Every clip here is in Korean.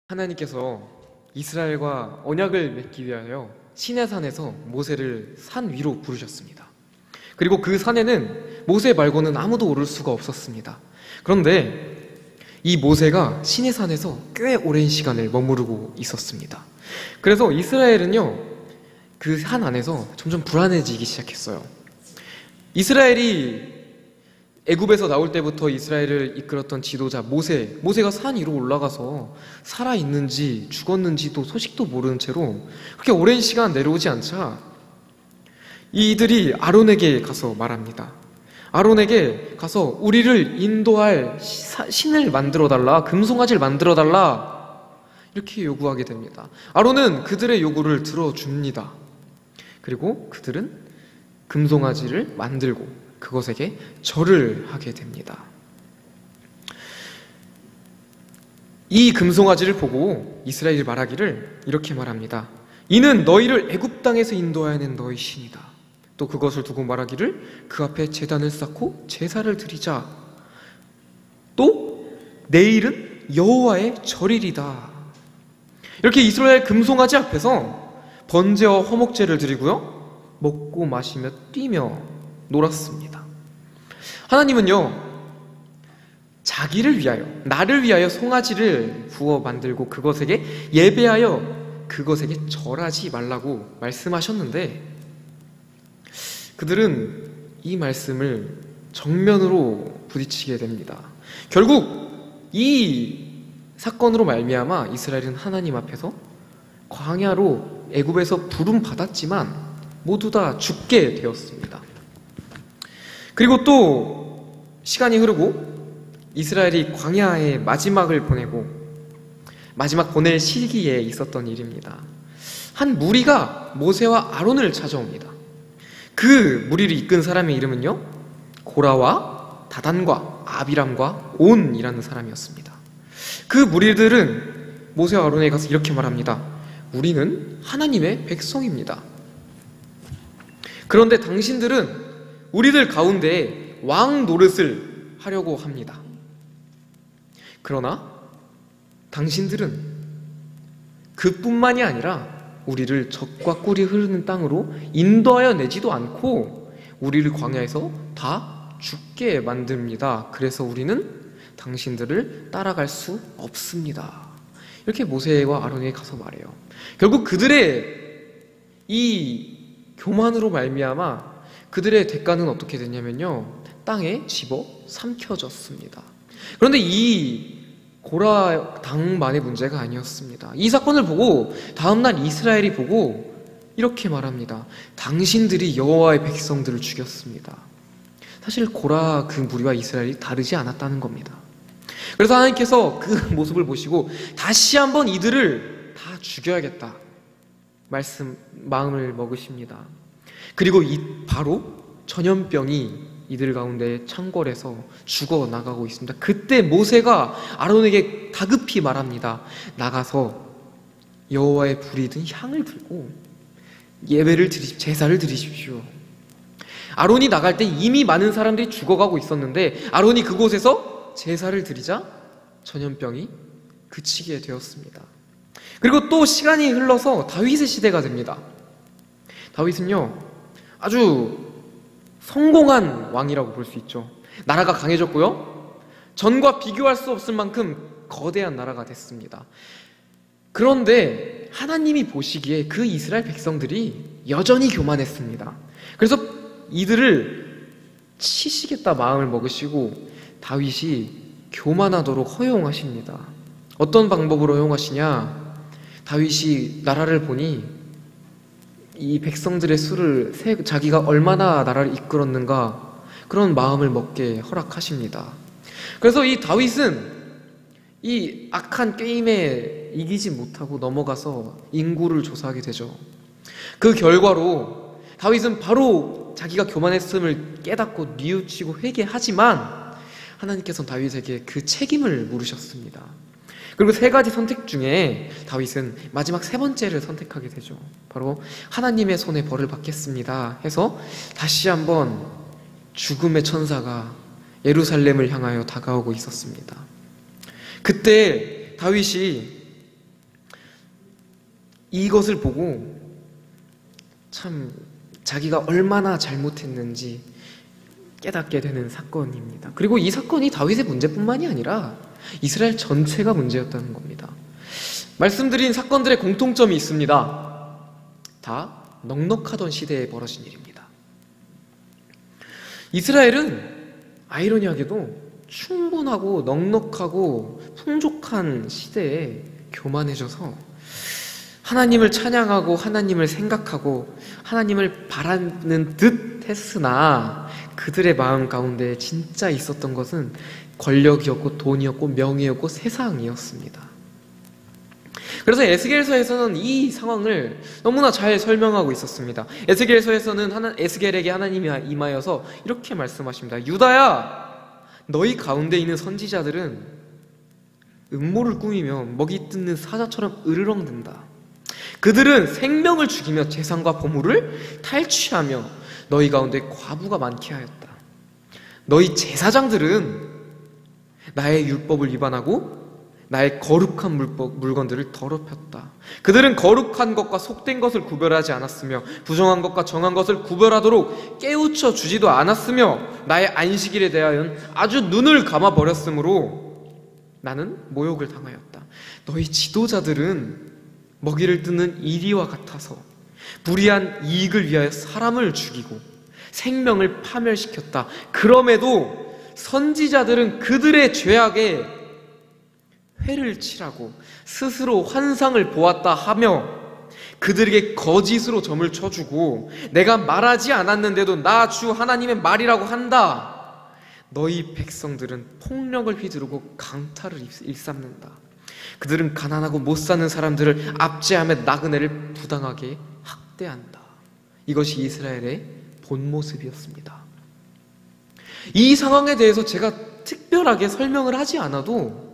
하나님께서 이스라엘과 언약을 맺기 위하여 시내산에서 모세를 산 위로 부르셨습니다. 그리고 그 산에는 모세 말고는 아무도 오를 수가 없었습니다. 그런데 이 모세가 시내산에서 꽤 오랜 시간을 머무르고 있었습니다. 그래서 이스라엘은요, 그 산 안에서 점점 불안해지기 시작했어요. 이스라엘이 애굽에서 나올 때부터 이스라엘을 이끌었던 지도자 모세가 산 위로 올라가서 살아있는지 죽었는지도 소식도 모르는 채로 그렇게 오랜 시간 내려오지 않자 이들이 아론에게 가서 말합니다. 아론에게 가서 우리를 인도할 신을 만들어달라, 금송아지를 만들어달라, 이렇게 요구하게 됩니다. 아론은 그들의 요구를 들어줍니다. 그리고 그들은 금송아지를 만들고 그것에게 절을 하게 됩니다. 이 금송아지를 보고 이스라엘이 말하기를 이렇게 말합니다. 이는 너희를 애굽 땅에서 인도하여낸 너희 신이다. 또 그것을 두고 말하기를 그 앞에 제단을 쌓고 제사를 드리자. 또 내일은 여호와의 절일이다. 이렇게 이스라엘 금송아지 앞에서 번제와 화목제를 드리고요, 먹고 마시며 뛰며 놀았습니다. 하나님은요, 자기를 위하여, 나를 위하여 송아지를 구워 만들고 그것에게 예배하여 그것에게 절하지 말라고 말씀하셨는데, 그들은 이 말씀을 정면으로 부딪히게 됩니다. 결국 이 사건으로 말미암아 이스라엘은 하나님 앞에서 광야로 애굽에서 부름 받았지만 모두 다 죽게 되었습니다. 그리고 또 시간이 흐르고 이스라엘이 광야의 마지막을 보내고 마지막 보낼 시기에 있었던 일입니다. 한 무리가 모세와 아론을 찾아옵니다. 그 무리를 이끈 사람의 이름은요, 고라와 다단과 아비람과 온이라는 사람이었습니다. 그 무리들은 모세와 아론에 가서 이렇게 말합니다. 우리는 하나님의 백성입니다. 그런데 당신들은 우리들 가운데 왕 노릇을 하려고 합니다. 그러나 당신들은 그뿐만이 아니라 우리를 젖과 꿀이 흐르는 땅으로 인도하여 내지도 않고 우리를 광야에서 다 죽게 만듭니다. 그래서 우리는 당신들을 따라갈 수 없습니다. 이렇게 모세와 아론에게 가서 말해요. 결국 그들의 이 교만으로 말미암아 그들의 대가는 어떻게 됐냐면요, 땅에 집어 삼켜졌습니다. 그런데 이 고라 당만의 문제가 아니었습니다. 이 사건을 보고 다음날 이스라엘이 보고 이렇게 말합니다. 당신들이 여호와의 백성들을 죽였습니다. 사실 고라 그 무리와 이스라엘이 다르지 않았다는 겁니다. 그래서 하나님께서 그 모습을 보시고 다시 한번 이들을 다 죽여야겠다 마음을 먹으십니다. 그리고 바로 전염병이 이들 가운데 창궐해서 죽어나가고 있습니다. 그때 모세가 아론에게 다급히 말합니다. 나가서 여호와의 불이 든 향을 들고 제사를 드리십시오. 아론이 나갈 때 이미 많은 사람들이 죽어가고 있었는데 아론이 그곳에서 제사를 드리자 전염병이 그치게 되었습니다. 그리고 또 시간이 흘러서 다윗의 시대가 됩니다. 다윗은요, 아주 성공한 왕이라고 볼 수 있죠. 나라가 강해졌고요, 전과 비교할 수 없을 만큼 거대한 나라가 됐습니다. 그런데 하나님이 보시기에 그 이스라엘 백성들이 여전히 교만했습니다. 그래서 이들을 치시겠다 마음을 먹으시고 다윗이 교만하도록 허용하십니다. 어떤 방법으로 허용하시냐? 다윗이 나라를 보니 이 백성들의 수를 자기가 얼마나 나라를 이끌었는가 그런 마음을 먹게 허락하십니다. 그래서 이 다윗은 이 악한 게임에 이기지 못하고 넘어가서 인구를 조사하게 되죠. 그 결과로 다윗은 바로 자기가 교만했음을 깨닫고 뉘우치고 회개하지만 하나님께서는 다윗에게 그 책임을 물으셨습니다. 그리고 세 가지 선택 중에 다윗은 마지막 세 번째를 선택하게 되죠. 바로 하나님의 손에 벌을 받겠습니다 해서 다시 한번 죽음의 천사가 예루살렘을 향하여 다가오고 있었습니다. 그때 다윗이 이것을 보고 참 자기가 얼마나 잘못했는지 깨닫게 되는 사건입니다. 그리고 이 사건이 다윗의 문제뿐만이 아니라 이스라엘 전체가 문제였다는 겁니다. 말씀드린 사건들의 공통점이 있습니다. 다 넉넉하던 시대에 벌어진 일입니다. 이스라엘은 아이러니하게도 충분하고 넉넉하고 풍족한 시대에 교만해져서 하나님을 찬양하고 하나님을 생각하고 하나님을 바라는 듯 했으나 그들의 마음 가운데 진짜 있었던 것은 권력이었고 돈이었고 명예였고 세상이었습니다. 그래서 에스겔서에서는 이 상황을 너무나 잘 설명하고 있었습니다. 에스겔서에서는 에스겔에게 하나님이 임하여서 이렇게 말씀하십니다. 유다야, 너희 가운데 있는 선지자들은 음모를 꾸미며 먹이 뜯는 사자처럼 으르렁댄다. 그들은 생명을 죽이며 재산과 보물을 탈취하며 너희 가운데 과부가 많게 하였다. 너희 제사장들은 나의 율법을 위반하고 나의 거룩한 물건들을 더럽혔다. 그들은 거룩한 것과 속된 것을 구별하지 않았으며 부정한 것과 정한 것을 구별하도록 깨우쳐 주지도 않았으며 나의 안식일에 대하여는 아주 눈을 감아버렸으므로 나는 모욕을 당하였다. 너희 지도자들은 먹이를 뜯는 이리와 같아서 불의한 이익을 위하여 사람을 죽이고 생명을 파멸시켰다. 그럼에도 선지자들은 그들의 죄악에 회를 치라고 스스로 환상을 보았다 하며 그들에게 거짓으로 점을 쳐주고 내가 말하지 않았는데도 나 주 하나님의 말이라고 한다. 너희 백성들은 폭력을 휘두르고 강탈을 일삼는다. 그들은 가난하고 못 사는 사람들을 압제하며 나그네를 부당하게 학대한다. 이것이 이스라엘의 본 모습이었습니다. 이 상황에 대해서 제가 특별하게 설명을 하지 않아도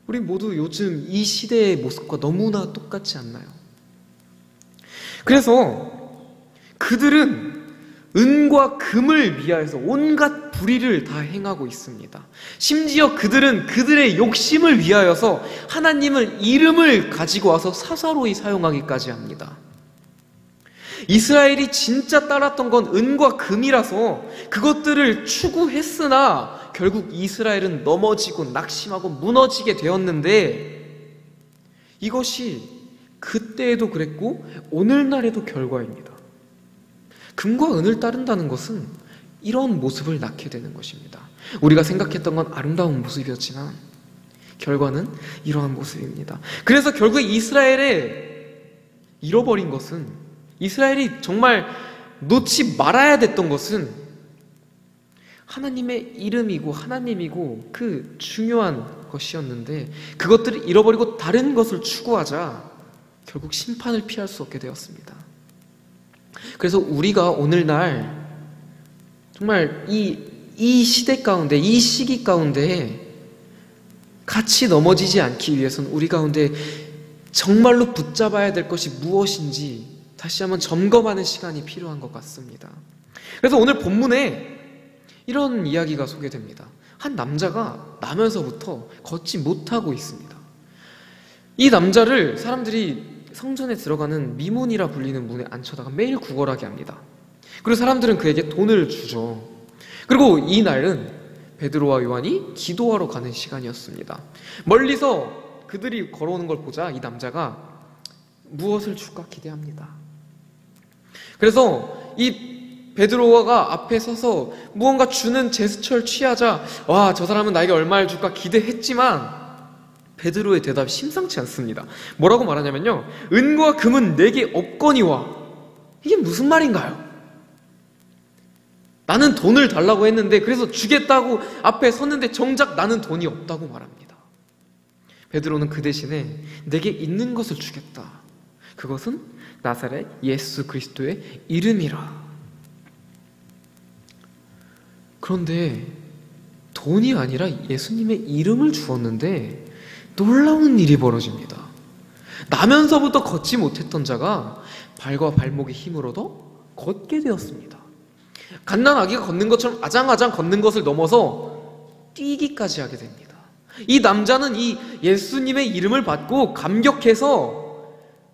우리 모두 요즘 이 시대의 모습과 너무나 똑같지 않나요? 그래서 그들은 은과 금을 위하여서 온갖 불의를 다 행하고 있습니다. 심지어 그들은 그들의 욕심을 위하여서 하나님을 이름을 가지고 와서 사사로이 사용하기까지 합니다. 이스라엘이 진짜 따랐던 건 은과 금이라서 그것들을 추구했으나 결국 이스라엘은 넘어지고 낙심하고 무너지게 되었는데 이것이 그때에도 그랬고 오늘날에도 결과입니다. 금과 은을 따른다는 것은 이런 모습을 낳게 되는 것입니다. 우리가 생각했던 건 아름다운 모습이었지만 결과는 이러한 모습입니다. 그래서 결국 이스라엘에 잃어버린 것은, 이스라엘이 정말 놓지 말아야 됐던 것은 하나님의 이름이고 하나님이고 그 중요한 것이었는데 그것들을 잃어버리고 다른 것을 추구하자 결국 심판을 피할 수 없게 되었습니다. 그래서 우리가 오늘날 정말 이 시대 가운데, 이 시기 가운데 같이 넘어지지 않기 위해서는 우리 가운데 정말로 붙잡아야 될 것이 무엇인지 다시 한번 점검하는 시간이 필요한 것 같습니다. 그래서 오늘 본문에 이런 이야기가 소개됩니다. 한 남자가 나면서부터 걷지 못하고 있습니다. 이 남자를 사람들이 성전에 들어가는 미문이라 불리는 문에 앉혀다가 매일 구걸하게 합니다. 그리고 사람들은 그에게 돈을 주죠. 그리고 이 날은 베드로와 요한이 기도하러 가는 시간이었습니다. 멀리서 그들이 걸어오는 걸 보자 이 남자가 무엇을 줄까 기대합니다. 그래서 이 베드로가 앞에 서서 무언가 주는 제스처를 취하자 와, 저 사람은 나에게 얼마를 줄까 기대했지만 베드로의 대답이 심상치 않습니다. 뭐라고 말하냐면요, 은과 금은 내게 없거니와. 이게 무슨 말인가요? 나는 돈을 달라고 했는데 그래서 주겠다고 앞에 섰는데 정작 나는 돈이 없다고 말합니다. 베드로는 그 대신에 내게 있는 것을 주겠다. 그것은 나사렛 예수 그리스도의 이름이라. 그런데 돈이 아니라 예수님의 이름을 주었는데 놀라운 일이 벌어집니다. 나면서부터 걷지 못했던 자가 발과 발목의 힘을 얻어 걷게 되었습니다. 갓난아기가 걷는 것처럼 아장아장 걷는 것을 넘어서 뛰기까지 하게 됩니다. 이 남자는 이 예수님의 이름을 받고 감격해서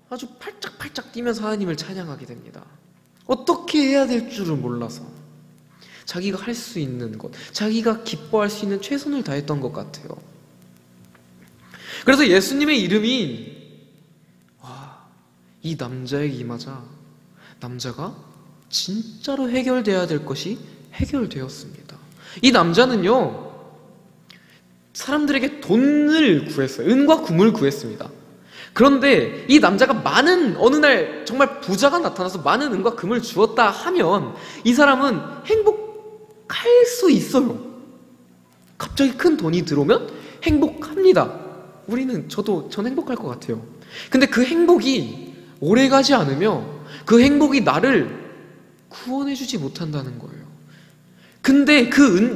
아주 팔짝팔짝 뛰면서 하나님을 찬양하게 됩니다. 어떻게 해야 될 줄을 몰라서 자기가 할 수 있는 것, 자기가 기뻐할 수 있는 최선을 다했던 것 같아요. 그래서 예수님의 이름이 이 남자에게 임하자 남자가 진짜로 해결돼야 될 것이 해결되었습니다. 이 남자는요, 사람들에게 돈을 구했어요. 은과 금을 구했습니다. 그런데 이 남자가 어느 날 정말 부자가 나타나서 많은 은과 금을 주었다 하면 이 사람은 행복할 수 있어요. 갑자기 큰 돈이 들어오면 행복합니다. 전 행복할 것 같아요. 근데 그 행복이 오래가지 않으며 그 행복이 나를 구원해주지 못한다는 거예요. 근데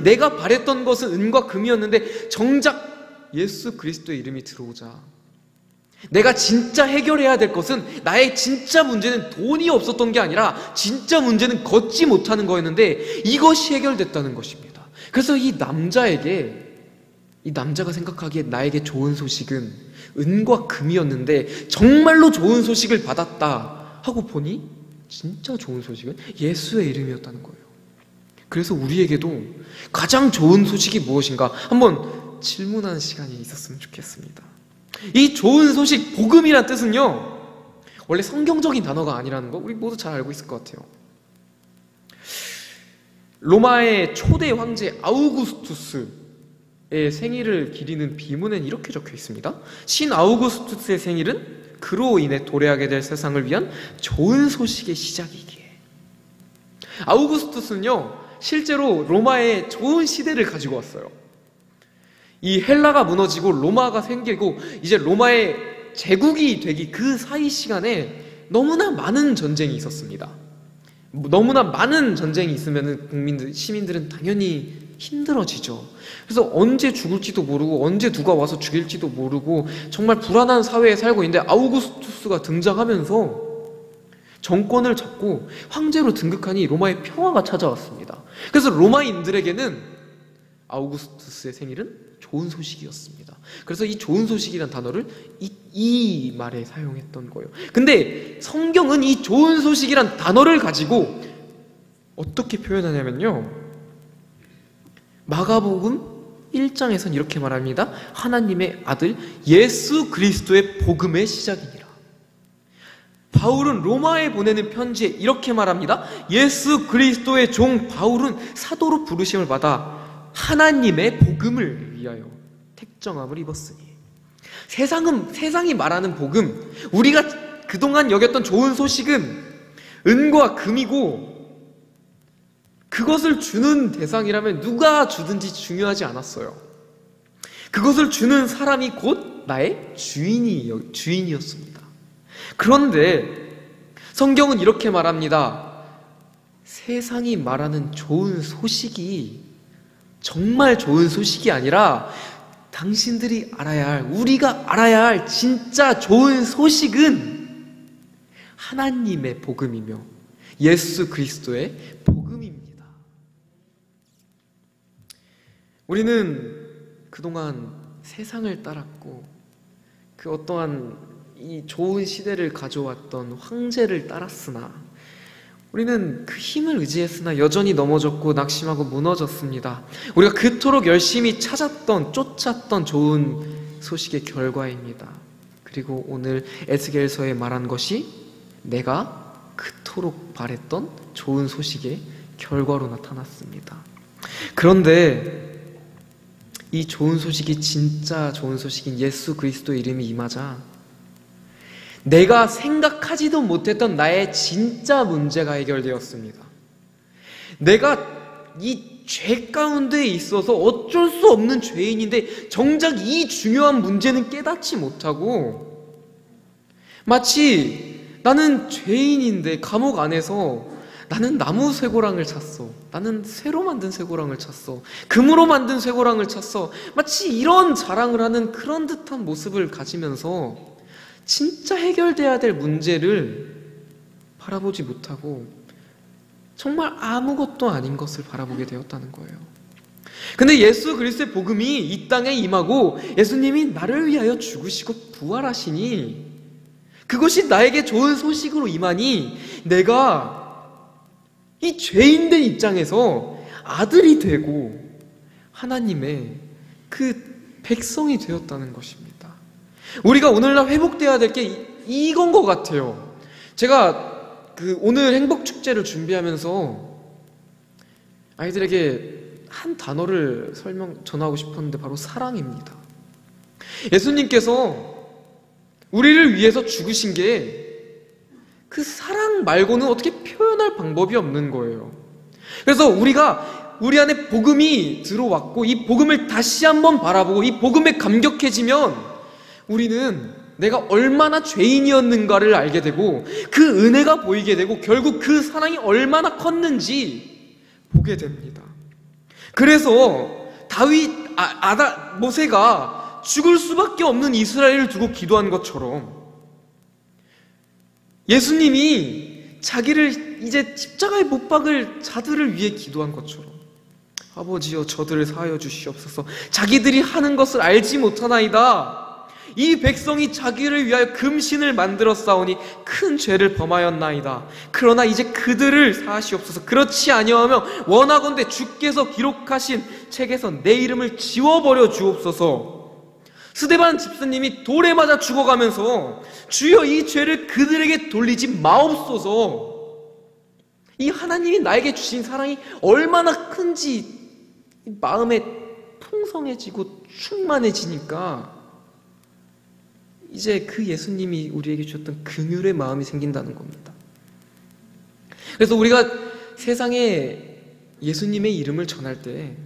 내가 바랬던 것은 은과 금이었는데 정작 예수 그리스도의 이름이 들어오자 내가 진짜 해결해야 될 것은, 나의 진짜 문제는 돈이 없었던 게 아니라 진짜 문제는 걷지 못하는 거였는데 이것이 해결됐다는 것입니다. 그래서 이 남자가 생각하기에 나에게 좋은 소식은 은과 금이었는데 정말로 좋은 소식을 받았다 하고 보니 진짜 좋은 소식은 예수의 이름이었다는 거예요. 그래서 우리에게도 가장 좋은 소식이 무엇인가 한번 질문하는 시간이 있었으면 좋겠습니다. 이 좋은 소식, 복음이란 뜻은요, 원래 성경적인 단어가 아니라는 거 우리 모두 잘 알고 있을 것 같아요. 로마의 초대 황제 아우구스투스의 생일을 기리는 비문엔 이렇게 적혀 있습니다. 신 아우구스투스의 생일은 그로 인해 도래하게 될 세상을 위한 좋은 소식의 시작이기에. 아우구스투스는요, 실제로 로마의 좋은 시대를 가지고 왔어요. 이 헬라가 무너지고 로마가 생기고 이제 로마의 제국이 되기 그 사이 시간에 너무나 많은 전쟁이 있었습니다. 너무나 많은 전쟁이 있으면 시민들은 당연히 힘들어지죠. 그래서 언제 죽을지도 모르고 언제 누가 와서 죽일지도 모르고 정말 불안한 사회에 살고 있는데 아우구스투스가 등장하면서 정권을 잡고 황제로 등극하니 로마의 평화가 찾아왔습니다. 그래서 로마인들에게는 아우구스투스의 생일은 좋은 소식이었습니다. 그래서 이 좋은 소식이란 단어를 이 말에 사용했던 거예요. 근데 성경은 이 좋은 소식이란 단어를 가지고 어떻게 표현하냐면요, 마가복음 1장에서는 이렇게 말합니다. 하나님의 아들 예수 그리스도의 복음의 시작이니라. 바울은 로마에 보내는 편지에 이렇게 말합니다. 예수 그리스도의 종 바울은 사도로 부르심을 받아 하나님의 복음을 위하여 택정함을 입었으니. 세상이 말하는 복음, 우리가 그동안 여겼던 좋은 소식은 은과 금이고 그것을 주는 대상이라면 누가 주든지 중요하지 않았어요. 그것을 주는 사람이 곧 나의 주인이었습니다. 그런데 성경은 이렇게 말합니다. 세상이 말하는 좋은 소식이 정말 좋은 소식이 아니라 당신들이 알아야 할, 우리가 알아야 할 진짜 좋은 소식은 하나님의 복음이며 예수 그리스도의 복음입니다. 우리는 그동안 세상을 따랐고 그 어떠한 이 좋은 시대를 가져왔던 황제를 따랐으나 우리는 그 힘을 의지했으나 여전히 넘어졌고 낙심하고 무너졌습니다. 우리가 그토록 열심히 쫓았던 좋은 소식의 결과입니다. 그리고 오늘 에스겔서에 말한 것이 내가 그토록 바랬던 좋은 소식의 결과로 나타났습니다. 그런데 이 좋은 소식이 진짜 좋은 소식인 예수 그리스도의 이름이 임하자 내가 생각하지도 못했던 나의 진짜 문제가 해결되었습니다. 내가 이 죄 가운데 있어서 어쩔 수 없는 죄인인데 정작 이 중요한 문제는 깨닫지 못하고 마치 나는 죄인인데 감옥 안에서 나는 나무 쇠고랑을 찼어. 나는 쇠로 만든 쇠고랑을 찼어. 금으로 만든 쇠고랑을 찼어. 마치 이런 자랑을 하는 그런 듯한 모습을 가지면서 진짜 해결돼야 될 문제를 바라보지 못하고 정말 아무것도 아닌 것을 바라보게 되었다는 거예요. 근데 예수 그리스도의 복음이 이 땅에 임하고 예수님이 나를 위하여 죽으시고 부활하시니 그것이 나에게 좋은 소식으로 임하니 내가 이 죄인된 입장에서 아들이 되고 하나님의 그 백성이 되었다는 것입니다. 우리가 오늘날 회복되어야 될 게 이건 것 같아요. 제가 오늘 행복축제를 준비하면서 아이들에게 한 단어를 전하고 싶었는데 바로 사랑입니다. 예수님께서 우리를 위해서 죽으신 게 그 사랑 말고는 어떻게 표현할 방법이 없는 거예요. 그래서 우리 안에 복음이 들어왔고 이 복음을 다시 한번 바라보고 이 복음에 감격해지면 우리는 내가 얼마나 죄인이었는가를 알게 되고 그 은혜가 보이게 되고 결국 그 사랑이 얼마나 컸는지 보게 됩니다. 그래서 모세가 죽을 수밖에 없는 이스라엘을 두고 기도한 것처럼 예수님이 자기를 이제 십자가에 못 박을 자들을 위해 기도한 것처럼 아버지여 저들을 사하여 주시옵소서. 자기들이 하는 것을 알지 못하나이다. 이 백성이 자기를 위하여 금신을 만들어 싸우니 큰 죄를 범하였나이다. 그러나 이제 그들을 사하시옵소서. 그렇지 아니하면 원하건대 주께서 기록하신 책에서 내 이름을 지워버려 주옵소서. 스데반 집사님이 돌에 맞아 죽어가면서 주여 이 죄를 그들에게 돌리지 마옵소서. 이 하나님이 나에게 주신 사랑이 얼마나 큰지 마음에 풍성해지고 충만해지니까 이제 그 예수님이 우리에게 주셨던 긍휼의 마음이 생긴다는 겁니다. 그래서 우리가 세상에 예수님의 이름을 전할 때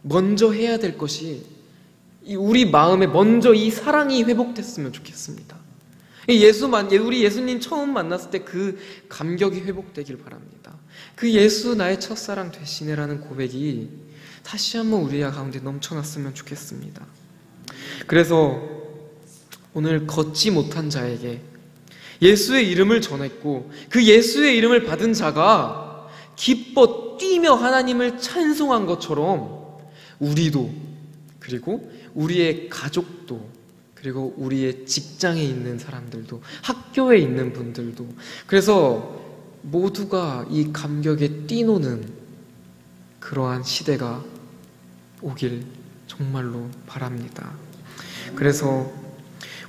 먼저 해야 될 것이 우리 마음에 먼저 이 사랑이 회복됐으면 좋겠습니다. 우리 예수님 처음 만났을 때 그 감격이 회복되길 바랍니다. 그 예수 나의 첫사랑 되시네라는 고백이 다시 한번 우리 가운데 넘쳐났으면 좋겠습니다. 그래서 오늘 걷지 못한 자에게 예수의 이름을 전했고 그 예수의 이름을 받은 자가 기뻐 뛰며 하나님을 찬송한 것처럼 우리도, 그리고 우리의 가족도, 그리고 우리의 직장에 있는 사람들도, 학교에 있는 분들도, 그래서 모두가 이 감격에 뛰노는 그러한 시대가 오길 정말로 바랍니다. 그래서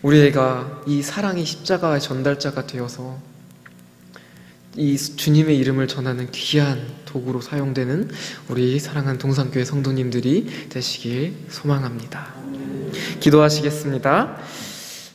우리가 이 사랑의 십자가의 전달자가 되어서 이 주님의 이름을 전하는 귀한 도구로 사용되는 우리 사랑하는 동산교회 성도님들이 되시길 소망합니다. 기도하시겠습니다.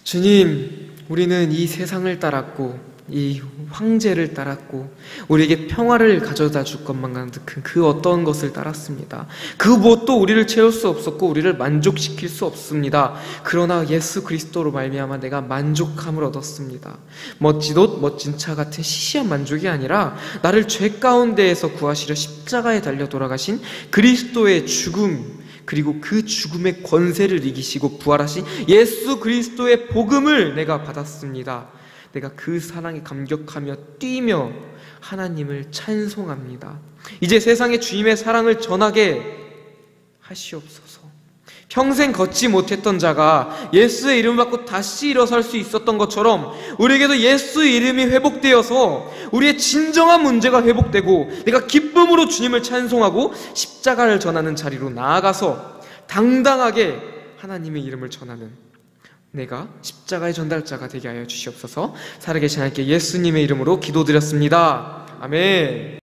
주님, 우리는 이 세상을 따랐고 이 황제를 따랐고 우리에게 평화를 가져다 줄 것만 같은 그 어떤 것을 따랐습니다. 그 무엇도 우리를 채울 수 없었고 우리를 만족시킬 수 없습니다. 그러나 예수 그리스도로 말미암아 내가 만족함을 얻었습니다. 멋진 옷, 멋진 차 같은 시시한 만족이 아니라 나를 죄 가운데에서 구하시려 십자가에 달려 돌아가신 그리스도의 죽음, 그리고 그 죽음의 권세를 이기시고 부활하신 예수 그리스도의 복음을 내가 받았습니다. 내가 그 사랑에 감격하며 뛰며 하나님을 찬송합니다. 이제 세상에 주님의 사랑을 전하게 하시옵소서. 평생 걷지 못했던 자가 예수의 이름을 받고 다시 일어설 수 있었던 것처럼 우리에게도 예수의 이름이 회복되어서 우리의 진정한 문제가 회복되고 내가 기쁨으로 주님을 찬송하고 십자가를 전하는 자리로 나아가서 당당하게 하나님의 이름을 전하는 내가 십자가의 전달자가 되게 하여 주시옵소서. 살아계신 하나님께 예수님의 이름으로 기도드렸습니다. 아멘.